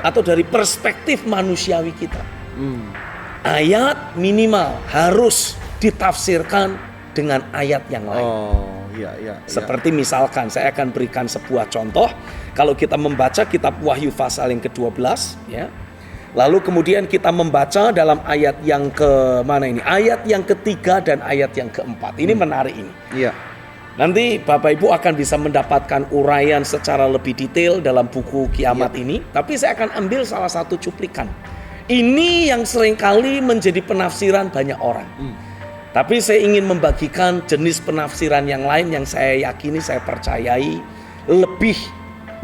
atau dari perspektif manusiawi kita. Ayat minimal harus ditafsirkan dengan ayat yang lain. Seperti misalkan saya akan berikan sebuah contoh. Kalau kita membaca kitab Wahyu pasal yang ke-12, lalu kemudian kita membaca dalam ayat yang ke mana ini? Ayat yang ketiga dan ayat yang keempat. Ini menarik ini. Nanti Bapak Ibu akan bisa mendapatkan uraian secara lebih detail dalam buku Kiamat ini. Tapi saya akan ambil salah satu cuplikan. Ini yang seringkali menjadi penafsiran banyak orang. Tapi saya ingin membagikan jenis penafsiran yang lain yang saya yakini, saya percayai lebih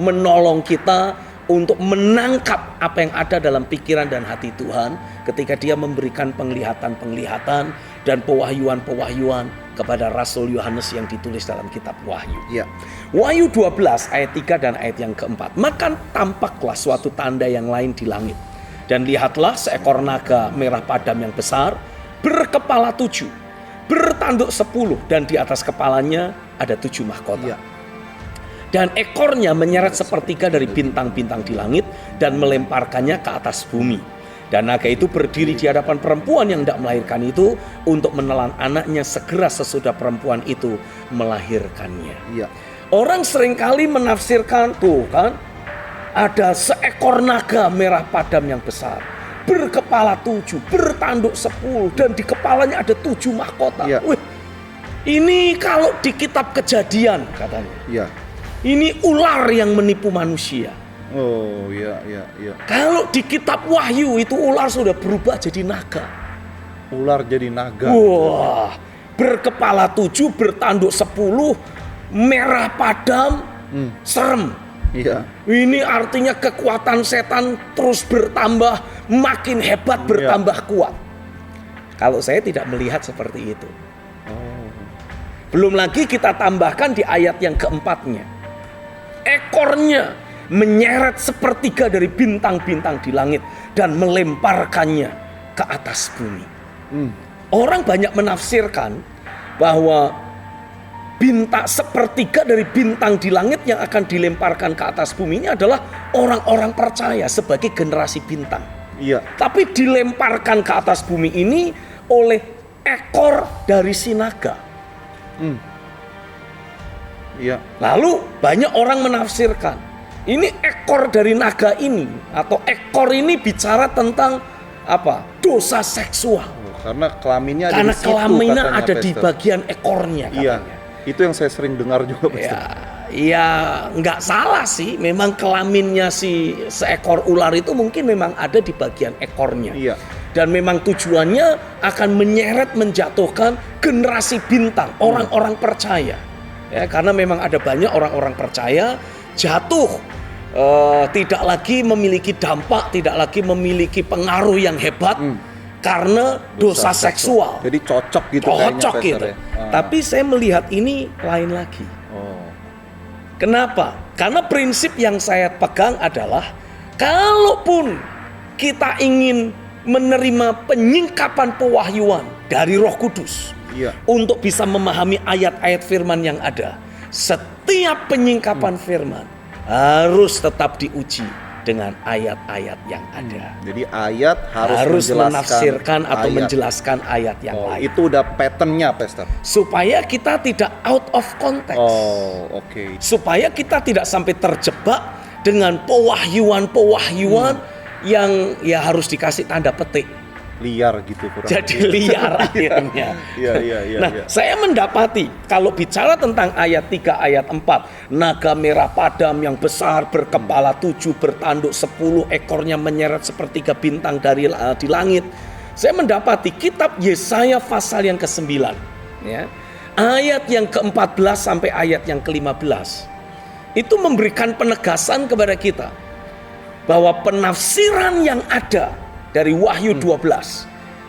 menolong kita untuk menangkap apa yang ada dalam pikiran dan hati Tuhan ketika Dia memberikan penglihatan-penglihatan dan pewahyuan-pewahyuan kepada Rasul Yohanes yang ditulis dalam kitab Wahyu. Wahyu 12 ayat 3 dan ayat yang keempat. Maka tampaklah suatu tanda yang lain di langit. Dan lihatlah seekor naga merah padam yang besar, berkepala 7, bertanduk 10, dan di atas kepalanya ada 7 mahkota. Dan ekornya menyeret sepertiga dari bintang-bintang di langit dan melemparkannya ke atas bumi. Dan naga itu berdiri di hadapan perempuan yang tidak melahirkan itu untuk menelan anaknya segera sesudah perempuan itu melahirkannya. Orang seringkali menafsirkan tuh kan, ada seekor naga merah padam yang besar, berkepala 7, bertanduk 10, dan di kepalanya ada 7 mahkota. Iya. Wih, ini kalau di kitab Kejadian katanya, Iya. ini ular yang menipu manusia. Oh, iya, iya, iya. Kalau di kitab Wahyu itu ular sudah berubah jadi naga. Ular jadi naga. Wah, berkepala 7, bertanduk 10, merah padam, serem. Iya. Ini artinya kekuatan setan terus bertambah, makin hebat, bertambah kuat. Kalau saya tidak melihat seperti itu. Oh. Belum lagi kita tambahkan di ayat yang keempatnya. Ekornya menyeret sepertiga dari bintang-bintang di langit dan melemparkannya ke atas bumi. Orang banyak menafsirkan bahwa bintang sepertiga dari bintang di langit yang akan dilemparkan ke atas bumi ini adalah orang-orang percaya sebagai generasi bintang. Iya. Tapi dilemparkan ke atas bumi ini oleh ekor dari si naga. Iya. Lalu banyak orang menafsirkan ini ekor dari naga ini atau ekor ini bicara tentang apa? Dosa seksual. Karena kelaminnya ada Karena di situ, kelaminnya katanya, ada di Pastor. bagian ekornya Iya. katanya. Itu yang saya sering dengar juga, Pastor. Ya nggak salah sih. Memang kelaminnya si seekor ular itu mungkin memang ada di bagian ekornya. Iya. Dan memang tujuannya akan menyeret, menjatuhkan generasi bintang, orang-orang percaya. Ya, karena memang ada banyak orang-orang percaya jatuh, tidak lagi memiliki dampak, tidak lagi memiliki pengaruh yang hebat karena dosa seksual. Jadi cocok gitu Cocok kayaknya, gitu. Pastor, ya. Tapi saya melihat ini lain lagi. Oh. Kenapa? Karena prinsip yang saya pegang adalah kalaupun kita ingin menerima penyingkapan pewahyuan dari Roh Kudus, Iya. untuk bisa memahami ayat-ayat firman yang ada, setiap penyingkapan firman harus tetap diuji dengan ayat-ayat yang ada. Jadi ayat Harus menafsirkan atau ayat. menjelaskan ayat yang Oh, lain. itu udah patternnya, Pastor. Supaya kita tidak out of context. Oh, oke. Supaya kita tidak sampai terjebak dengan pewahyuan-pewahyuan yang ya harus dikasih tanda petik. Liar gitu kurang. Jadi lebih. liar akhirnya. Iya. Nah, saya mendapati kalau bicara tentang ayat 3, ayat 4, naga merah padam yang besar berkepala 7, bertanduk 10, ekornya menyeret sepertiga bintang dari di langit. Saya mendapati kitab Yesaya pasal yang ke-9, ya. Ayat yang ke-14 sampai ayat yang ke-15. Itu memberikan penegasan kepada kita bahwa penafsiran yang ada dari Wahyu 12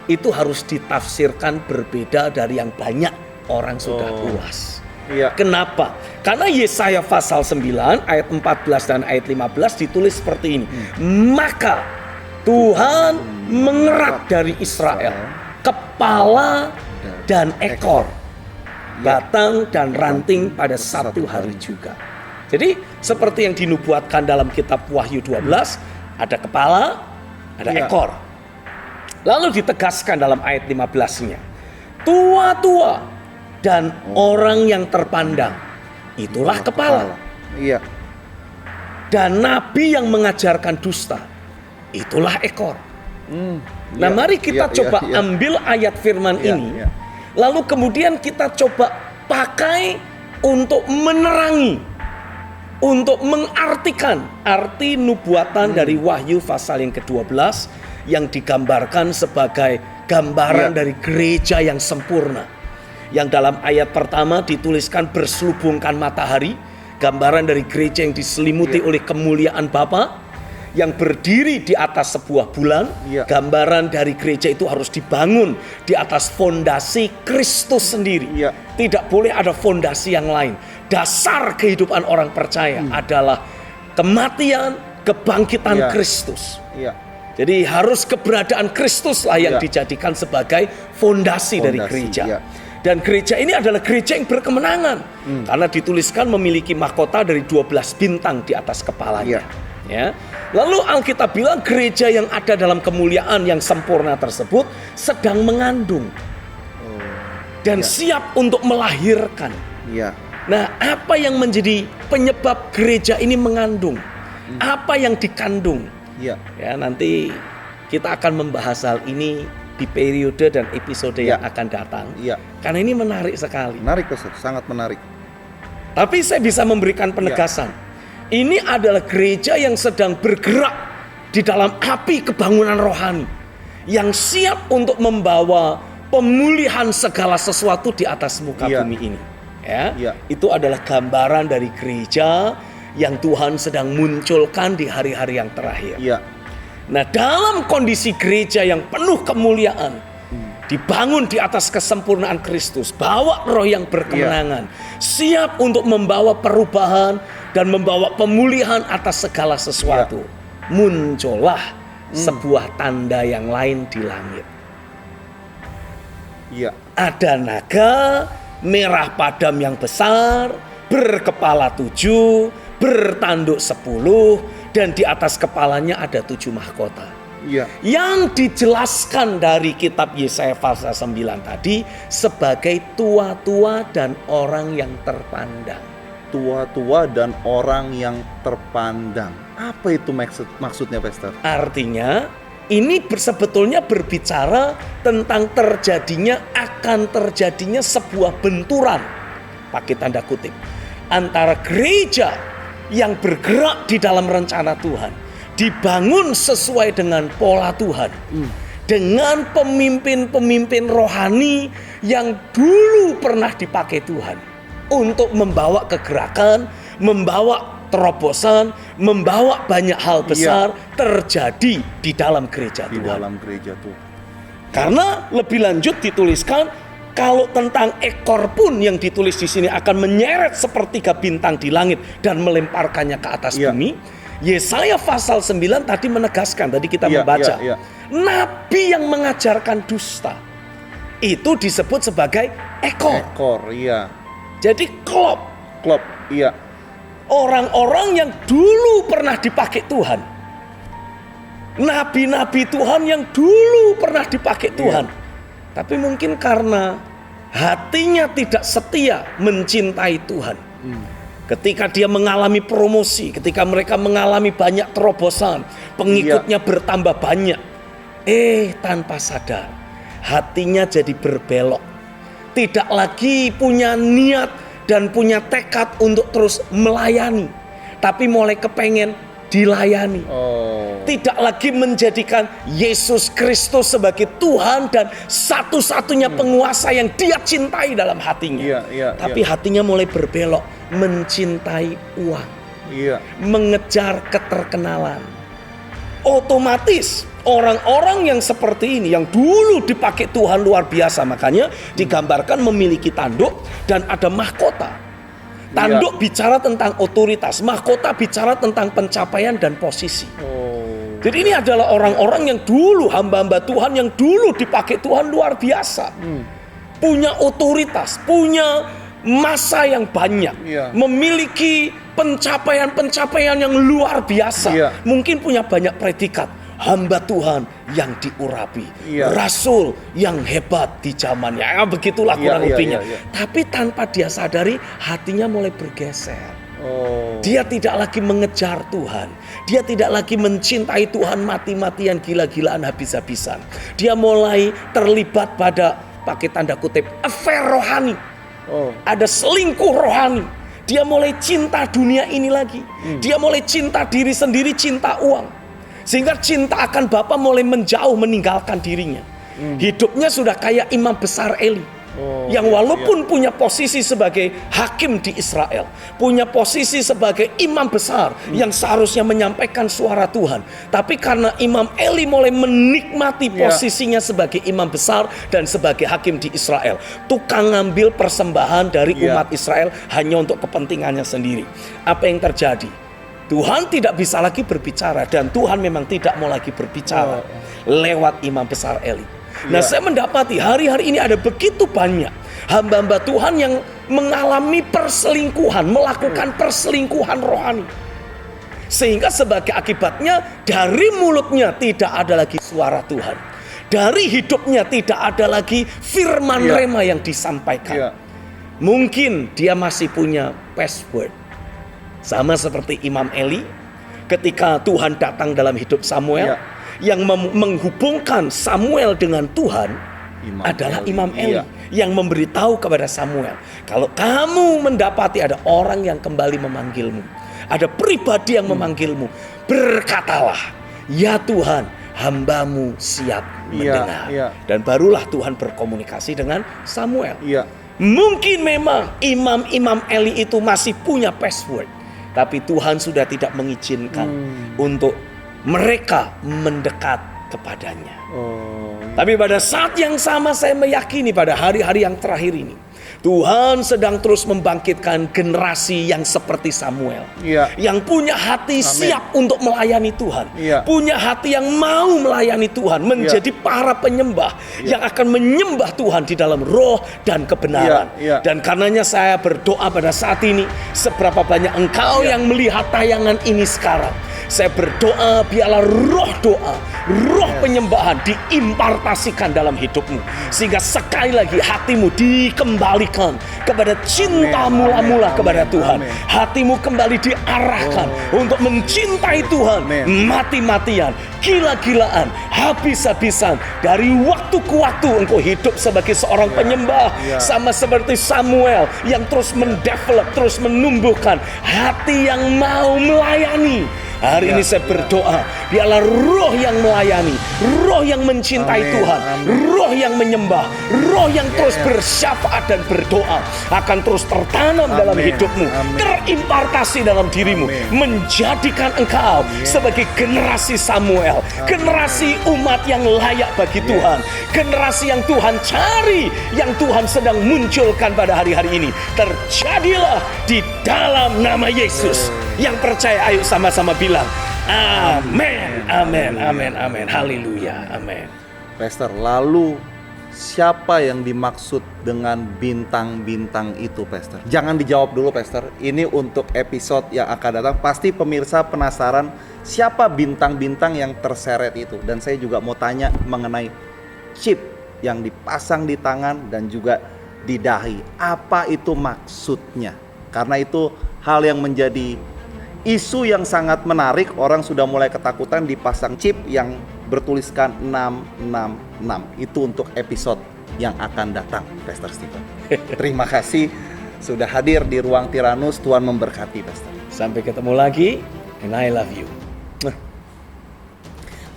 itu harus ditafsirkan berbeda dari yang banyak orang sudah puas. Iya. Kenapa? Karena Yesaya pasal 9 ayat 14 dan ayat 15 ditulis seperti ini. Maka Tuhan mengerat dari Israel kepala dan ekor, batang dan ranting pada satu hari juga. Jadi seperti yang dinubuatkan dalam kitab Wahyu 12, ada kepala, ada Iya. ekor. Lalu ditegaskan dalam ayat 15-nya. Tua-tua dan orang yang terpandang, itulah kepala. Iya. Dan nabi yang mengajarkan dusta, itulah ekor. Nah, Iya, mari kita iya, coba iya. ambil ayat firman Iya, ini. iya. Lalu kemudian kita coba pakai untuk menerangi, untuk mengartikan arti nubuatan dari Wahyu pasal yang ke-12 yang digambarkan sebagai gambaran Iya. dari gereja yang sempurna. Yang dalam ayat pertama dituliskan berselubungkan matahari, gambaran dari gereja yang diselimuti oleh kemuliaan Bapa yang berdiri di atas sebuah bulan. Iya. Gambaran dari gereja itu harus dibangun di atas fondasi Kristus sendiri. Iya. Tidak boleh ada fondasi yang lain. Dasar kehidupan orang percaya adalah kematian, kebangkitan Iya. Kristus. Iya. Jadi harus keberadaan Kristus lah yang Iya. dijadikan sebagai fondasi dari Fondasi, gereja. iya. Dan gereja ini adalah gereja yang berkemenangan. Karena dituliskan memiliki mahkota dari 12 bintang di atas kepalanya. Ya. Lalu Alkitab bilang gereja yang ada dalam kemuliaan yang sempurna tersebut sedang mengandung. Dan siap untuk melahirkan. Iya. Nah, apa yang menjadi penyebab gereja ini mengandung? Apa yang dikandung? Iya. Ya, nanti kita akan membahas hal ini di periode dan episode yang akan datang. Iya. Karena ini menarik sekali. Menarik, Pastor. Sangat menarik. Tapi saya bisa memberikan penegasan. Ini adalah gereja yang sedang bergerak di dalam api kebangunan rohani, yang siap untuk membawa pemulihan segala sesuatu di atas muka bumi ini. Ya, itu adalah gambaran dari gereja yang Tuhan sedang munculkan di hari-hari yang terakhir. Iya. Nah, dalam kondisi gereja yang penuh kemuliaan, dibangun di atas kesempurnaan Kristus, bawa roh yang berkemenangan, siap untuk membawa perubahan dan membawa pemulihan atas segala sesuatu. Muncullah sebuah tanda yang lain di langit. Iya. Ada naga merah padam yang besar, berkepala 7, bertanduk 10, dan di atas kepalanya ada 7 mahkota. Iya. Yang dijelaskan dari kitab Yesaya pasal 9 tadi sebagai tua-tua dan orang yang terpandang. Tua-tua dan orang yang terpandang. Apa itu maksudnya, Pastor? Artinya ini sebetulnya berbicara tentang akan terjadinya sebuah benturan, pakai tanda kutip, antara gereja yang bergerak di dalam rencana Tuhan, dibangun sesuai dengan pola Tuhan, dengan pemimpin-pemimpin rohani yang dulu pernah dipakai Tuhan untuk membawa kegerakan, membawa terobosan, membawa banyak hal besar terjadi di dalam gereja Tuhan. Di dalam gereja Tuhan. Karena lebih lanjut dituliskan, kalau tentang ekor pun yang ditulis di sini akan menyeret sepertiga bintang di langit dan melemparkannya ke atas bumi. Yesaya pasal 9 tadi menegaskan, tadi kita membaca, nabi yang mengajarkan dusta itu disebut sebagai ekor. Ekor, iya. Jadi klop, iya. orang-orang yang dulu pernah dipakai Tuhan, nabi-nabi Tuhan yang dulu pernah dipakai Tuhan, tapi mungkin karena hatinya tidak setia mencintai Tuhan. Ketika dia mengalami promosi, ketika mereka mengalami banyak terobosan, pengikutnya bertambah banyak, tanpa sadar hatinya jadi berbelok, tidak lagi punya niat dan punya tekad untuk terus melayani, tapi mulai kepengen dilayani. Tidak lagi menjadikan Yesus Kristus sebagai Tuhan dan satu-satunya penguasa yang dia cintai dalam hatinya. Tapi hatinya mulai berbelok, mencintai uang, mengejar keterkenalan. Otomatis orang-orang yang seperti ini, yang dulu dipakai Tuhan luar biasa, makanya digambarkan memiliki tanduk dan ada mahkota. Tanduk bicara tentang otoritas, mahkota bicara tentang pencapaian dan posisi. Jadi ini adalah orang-orang yang dulu, hamba-hamba Tuhan yang dulu dipakai Tuhan luar biasa. Punya otoritas, punya masa yang banyak, memiliki pencapaian-pencapaian yang luar biasa. Mungkin punya banyak predikat, hamba Tuhan yang diurapi, rasul yang hebat di zamannya. Begitulah kurang lebihnya. Tapi tanpa dia sadari, hatinya mulai bergeser. Dia tidak lagi mengejar Tuhan, dia tidak lagi mencintai Tuhan mati-matian, gila-gilaan, habis-habisan. Dia mulai terlibat pada, pakai tanda kutip, affair rohani. Ada selingkuh rohani. Dia mulai cinta dunia ini lagi. Dia mulai cinta diri sendiri, cinta uang. Sehingga cinta akan Bapa mulai menjauh, meninggalkan dirinya. Hidupnya sudah kayak imam besar Eli, yang walaupun punya posisi sebagai hakim di Israel, punya posisi sebagai imam besar yang seharusnya menyampaikan suara Tuhan, tapi karena imam Eli mulai menikmati posisinya sebagai imam besar dan sebagai hakim di Israel, tukang ngambil persembahan dari umat Israel hanya untuk kepentingannya sendiri. Apa yang terjadi? Tuhan tidak bisa lagi berbicara, dan Tuhan memang tidak mau lagi berbicara lewat imam besar Eli. Nah, saya mendapati hari-hari ini ada begitu banyak hamba-hamba Tuhan yang mengalami perselingkuhan, melakukan perselingkuhan rohani. Sehingga sebagai akibatnya, dari mulutnya tidak ada lagi suara Tuhan. Dari hidupnya tidak ada lagi firman rema yang disampaikan. Mungkin dia masih punya password. Sama seperti Imam Eli ketika Tuhan datang dalam hidup Samuel. Yang menghubungkan Samuel dengan Tuhan adalah Imam Eli. Yang memberitahu kepada Samuel, kalau kamu mendapati ada orang yang kembali memanggilmu, ada pribadi yang memanggilmu, berkatalah, ya Tuhan, hambamu siap mendengar. Dan barulah Tuhan berkomunikasi dengan Samuel. Mungkin memang imam-imam Eli itu masih punya password, tapi Tuhan sudah tidak mengizinkan untuk mereka mendekat kepadanya. Tapi pada saat yang sama saya meyakini pada hari-hari yang terakhir ini, Tuhan sedang terus membangkitkan generasi yang seperti Samuel. Yang punya hati siap untuk melayani Tuhan. Punya hati yang mau melayani Tuhan. Menjadi para penyembah yang akan menyembah Tuhan di dalam roh dan kebenaran. Dan karenanya saya berdoa pada saat ini, seberapa banyak engkau yang melihat tayangan ini sekarang, saya berdoa biarlah roh doa, roh penyembahan diimpartasikan dalam hidupmu. Sehingga sekali lagi hatimu dikembalikan kepada cinta mula-mula kepada Tuhan. Hatimu kembali diarahkan untuk mencintai Tuhan mati-matian, gila-gilaan, habis-habisan. Dari waktu ke waktu engkau hidup sebagai seorang penyembah. Sama seperti Samuel yang terus mendevelop, terus menumbuhkan hati yang mau melayani. Hari ini saya berdoa, biarlah roh yang melayani, roh yang mencintai Tuhan, roh yang menyembah, roh yang terus bersyafaat dan berdoa akan terus tertanam dalam hidupmu, terimpartasi dalam dirimu, menjadikan engkau sebagai generasi Samuel, generasi umat yang layak bagi Tuhan, generasi yang Tuhan cari, yang Tuhan sedang munculkan pada hari-hari ini. Terjadilah di dalam nama Yesus. Yang percaya ayo sama-sama bilang amin, amin, amin, amin, haleluya, amin. Pastor, lalu siapa yang dimaksud dengan bintang-bintang itu, Pastor? Jangan dijawab dulu, Pastor. Ini untuk episode yang akan datang. Pasti pemirsa penasaran siapa bintang-bintang yang terseret itu. Dan saya juga mau tanya mengenai chip yang dipasang di tangan dan juga di dahi. Apa itu maksudnya? Karena itu hal yang menjadi isu yang sangat menarik. Orang sudah mulai ketakutan dipasang chip yang bertuliskan 666. Itu untuk episode yang akan datang, Pastor Stephen. Terima kasih sudah hadir di Ruang Tiranus. Tuhan memberkati, Pastor. Sampai ketemu lagi, and I love you.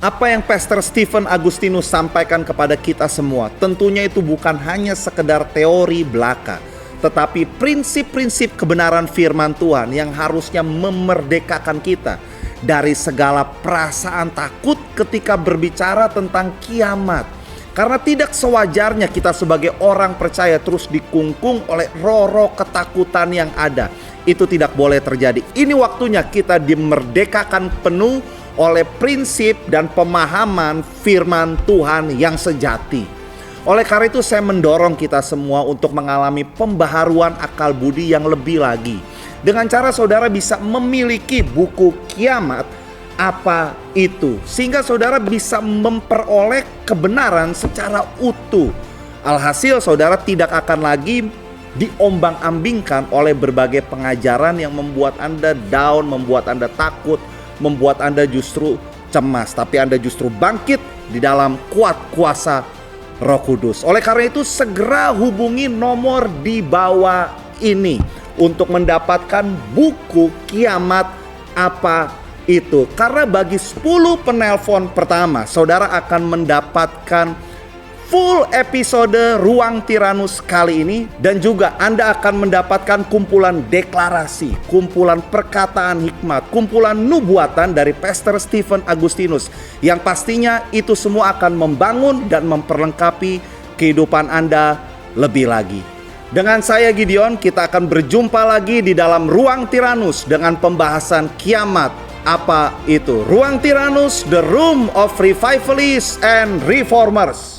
Apa yang Pastor Stephen Agustinus sampaikan kepada kita semua, tentunya itu bukan hanya sekedar teori belaka, tetapi prinsip-prinsip kebenaran firman Tuhan yang harusnya memerdekakan kita dari segala perasaan takut ketika berbicara tentang kiamat. Karena tidak sewajarnya kita sebagai orang percaya terus dikungkung oleh roh-roh ketakutan yang ada. Itu tidak boleh terjadi. Ini waktunya kita dimerdekakan penuh oleh prinsip dan pemahaman firman Tuhan yang sejati. Oleh karena itu saya mendorong kita semua untuk mengalami pembaharuan akal budi yang lebih lagi. Dengan cara saudara bisa memiliki buku Kiamat, apa itu? Sehingga saudara bisa memperoleh kebenaran secara utuh. Alhasil saudara tidak akan lagi diombang-ambingkan oleh berbagai pengajaran yang membuat Anda down, membuat Anda takut, membuat Anda justru cemas. Tapi Anda justru bangkit di dalam kuat kuasa Roh Kudus. Oleh karena itu segera hubungi nomor di bawah ini untuk mendapatkan buku Kiamat apa itu. Karena bagi 10 penelpon pertama, saudara akan mendapatkan full episode Ruang Tiranus kali ini. Dan juga Anda akan mendapatkan kumpulan deklarasi, kumpulan perkataan hikmat, kumpulan nubuatan dari Pastor Stephen Agustinus, yang pastinya itu semua akan membangun dan memperlengkapi kehidupan Anda lebih lagi. Dengan saya Gideon, kita akan berjumpa lagi di dalam Ruang Tiranus dengan pembahasan kiamat apa itu. Ruang Tiranus, the room of revivalists and reformers.